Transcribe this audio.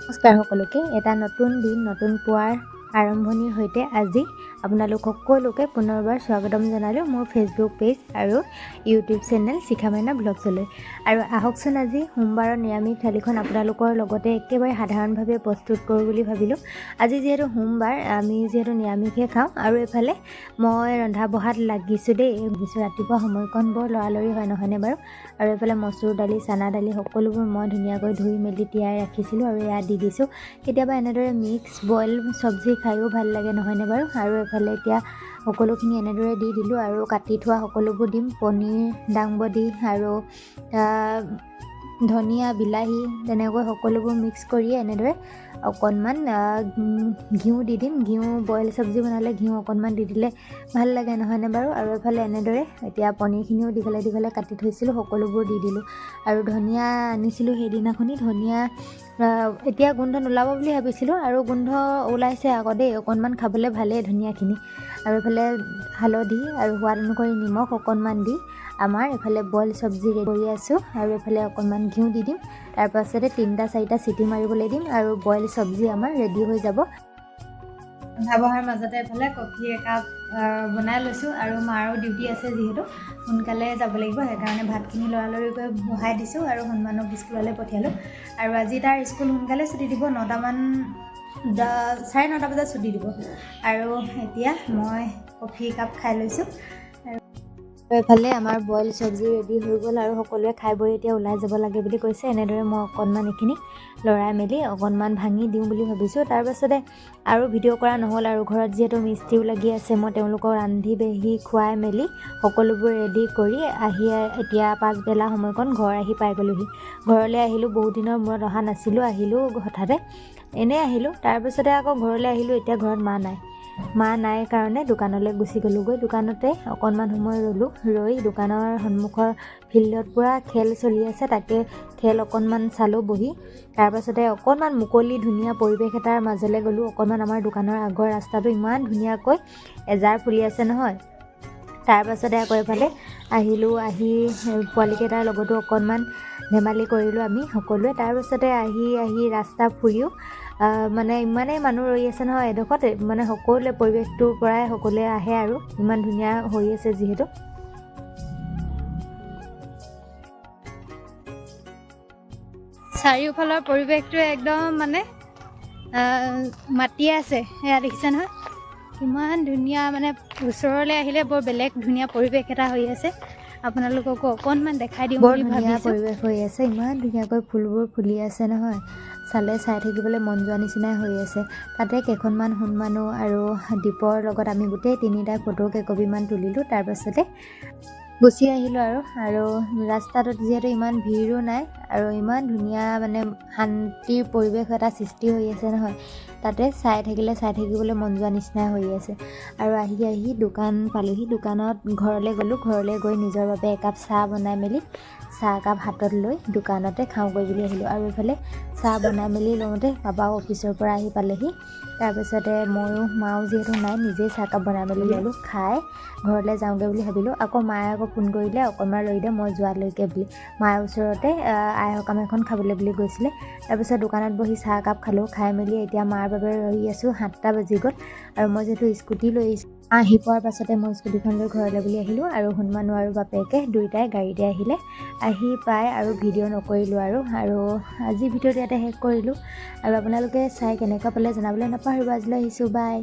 নমস্কাৰ সকলোকে। এটা নতুন দিন নতুন পুৱাৰ আৰম্ভণিৰ সৈতে আজি আপোনালোক সকলোকে পুনৰবাৰ স্বাগতম জনালোঁ মোৰ ফেচবুক পেজ আৰু ইউটিউব চেনেল শিখা মাইনা ব্লগছলৈ। আৰু আহকচোন আজি সোমবাৰৰ নিৰামিষ থালিখন আপোনালোকৰ লগতে একেবাৰে সাধাৰণভাৱে প্ৰস্তুত কৰোঁ বুলি ভাবিলোঁ। আজি যিহেতু সোমবাৰ আমি যিহেতু নিৰামিষে খাওঁ আৰু এফালে মই ৰন্ধা বঢ়াত লাগিছোঁ দেই। ৰাতিপুৱা সময়কণ বৰ লৰালৰি হয় নহয়নে বাৰু। আৰু এফালে মচুৰ দালি চানা দালি সকলোবোৰ মই ধুনীয়াকৈ ধুই মেলি তিয়াই ৰাখিছিলোঁ আৰু এয়া দি দিছোঁ। কেতিয়াবা এনেদৰে মিক্স বইল চব্জি খায়ো ভাল লাগে নহয়নে বাৰু। আৰু এফালে এতিয়া সকলোখিনি এনেদৰে দি দিলোঁ আৰু কাটি থোৱা সকলোবোৰ দিম। পনীৰ দাংবডি আৰু ধনিয়া বিলাহী তেনেকৈ সকলোবোৰ মিক্স কৰি এনেদৰে অকণমান ঘিউ দি দিম। ঘিউ বইল চব্জি বনালে ঘিউ অকণমান দি দিলে ভাল লাগে নহয়নে বাৰু। আৰু এফালে এনেদৰে এতিয়া পনীৰখিনিও দীঘলে দীঘলে কাটি থৈছিলোঁ সকলোবোৰ দি দিলোঁ। আৰু ধনিয়া আনিছিলোঁ সেইদিনাখনি। ধনিয়া এতিয়া গোন্ধ নোলাব বুলি ভাবিছিলোঁ আৰু গোন্ধ ওলাইছে আকৌ দেই। অকণমান খাবলৈ ভালেই ধনিয়াখিনি। আৰু এফালে হালধি আৰু সোৱাদ অনুসৰি নিমখ অকণমান দি আমাৰ এফালে বইল চব্জি ৰেডি কৰি আছোঁ। আৰু এফালে অকণমান ঘিউ দি দিম। তাৰপাছতে 3-4টা চিটি মাৰিবলৈ দিম আৰু বইল চব্জি আমাৰ ৰেডি হৈ যাব। ৰন্ধা বঢ়াৰ মাজতে এফালে কফি একাপ বনাই লৈছোঁ আৰু মাৰো ডিউটি আছে যিহেতু সোনকালে যাব লাগিব সেইকাৰণে ভাতখিনি লৰালৰিকৈ বহাই দিছোঁ আৰু হনুমানক স্কুললৈ পঠিয়ালোঁ। আৰু আজি তাৰ স্কুল সোনকালে ছুটি দিব, 9:30 বজাত ছুটি দিব। আৰু এতিয়া মই কফি একাপ খাই লৈছোঁ। এফালে আমাৰ বইল চব্জি ৰেডি হৈ গ'ল আৰু সকলোৱে খাই বৈ এতিয়া ওলাই যাব লাগে বুলি কৈছে। এনেদৰে মই অকণমান এইখিনি লৰাই মেলি অকণমান ভাঙি দিওঁ বুলি ভাবিছোঁ। তাৰপাছতে আৰু ভিডিঅ' কৰা নহ'ল আৰু ঘৰত যিহেতু মিস্ত্ৰীও লাগি আছে মই তেওঁলোকক ৰান্ধি বাঢ়ি খুৱাই মেলি সকলোবোৰ ৰেডি কৰি আহি এতিয়া পাছবেলা সময়কণ ঘৰ আহি পাই গ'লোহি। ঘৰলৈ আহিলোঁ, বহুত দিনৰ মূৰত অহা নাছিলোঁ, আহিলোঁ হঠাতে এনেই আহিলোঁ। তাৰপিছতে আকৌ ঘৰলৈ আহিলোঁ। এতিয়া ঘৰত মা নাই কাৰণে দোকানলৈ গুচি গ'লোঁগৈ। দোকানতে অকণমান সময় ৰৈ দোকানৰ সন্মুখৰ ফিল্ডত পূৰা খেল চলি আছে, তাকে খেল অকণমান চালোঁ বহি। তাৰপাছতে অকণমান মুকলি ধুনীয়া পৰিৱেশ এটাৰ মাজলৈ গ'লোঁ। অকণমান আমাৰ দোকানৰ আগৰ ৰাস্তাটো ইমান ধুনীয়াকৈ এজাৰ ফুলি আছে নহয়। তাৰপাছতে আকৌ এফালে আহিলোঁ, আহি পোৱালিকেইটাৰ লগতো অকণমান ধেমালি কৰিলোঁ আমি সকলোৱে। তাৰপাছতে আহি ৰাস্তা ফুৰিও মানে ইমানেই মানুহ ৰৈ আছে নহয় এডোখৰত, মানে সকলোৱে পৰিৱেশটোৰ পৰাই সকলোৱে আহে আৰু ইমান ধুনীয়া হৈ আছে যিহেতু। চাৰিওফালৰ পৰিৱেশটো একদম মানে মাতিয়ে আছে। সেয়া দেখিছে নহয় ইমান ধুনীয়া, মানে ওচৰলৈ আহিলে বৰ বেলেগ ধুনীয়া পৰিৱেশ এটা হৈ আছে। আপোনালোককো অকণমান দেখাই দিওঁ বুলি ভাবিছোঁ। পৰিৱেশ হৈ আছে, ইমান ধুনীয়াকৈ ফুলবোৰ ফুলি আছে নহয়, চাই থাকিবলৈ মন যোৱা নিচিনাই হৈ আছে। তাতে কেইখনমান হনুমানো আৰু দীপৰ লগত আমি গোটেই 3টাই ফটো কেইকপিমান তুলিলোঁ। তাৰপাছতে গুচি আহিলোঁ আৰু ৰাস্তাটোত যিহেতু ইমান ভিৰো নাই আৰু ইমান ধুনীয়া মানে শান্তিৰ পৰিৱেশ এটা সৃষ্টি হৈ আছে নহয়, তাতে চাই থাকিবলৈ মন যোৱা নিচিনাই হৈ আছে। আৰু আহি দোকান পালোঁহি। দোকানত ঘৰলৈ গ'লোঁ। ঘৰলৈ গৈ নিজৰ বাবে একাপ চাহ বনাই মেলি চাহ একাপ হাতত লৈ দোকানতে খাওঁগৈ বুলি আহিলোঁ। আৰু এইফালে চাহ বনাই মেলি লওঁতে পাপাও অফিচৰ পৰা আহি পালেহি। তাৰপিছতে মাও যিহেতু নাই, নিজেই চাহকাপ বনাই মেলি ল'লোঁ। খাই ঘৰলৈ যাওঁগৈ বুলি ভাবিলোঁ। আকৌ মায়ে ফোন কৰিলে অকণমান ৰৈ দে মই যোৱালৈকে বুলি। মাৰ ওচৰতে আই সকাম এখন খাবলৈ বুলি গৈছিলে। তাৰপিছত দোকানত বহি চাহ একাপ খালোঁ। খাই মেলি এতিয়া মাৰ বাবে ৰৈ আছোঁ। 7টা বাজি গ'ল আৰু মই যিহেতু স্কুটি লৈ আহি পোৱাৰ পাছতে মই স্কুটিখন লৈ ঘৰলৈ বুলি আহিলোঁ। আৰু হনুমানো আৰু বাপেকে 2টাই গাড়ীতে আহিলে। আহি পাই আৰু ভিডিঅ' নকৰিলোঁ আৰু আজি ভিডিঅ'টো ইয়াতে শেষ কৰিলোঁ। আৰু আপোনালোকে চাই কেনেকুৱা পালে জনাবলৈ নাপাহৰিব। আজিলৈ আহিছোঁ, বাই।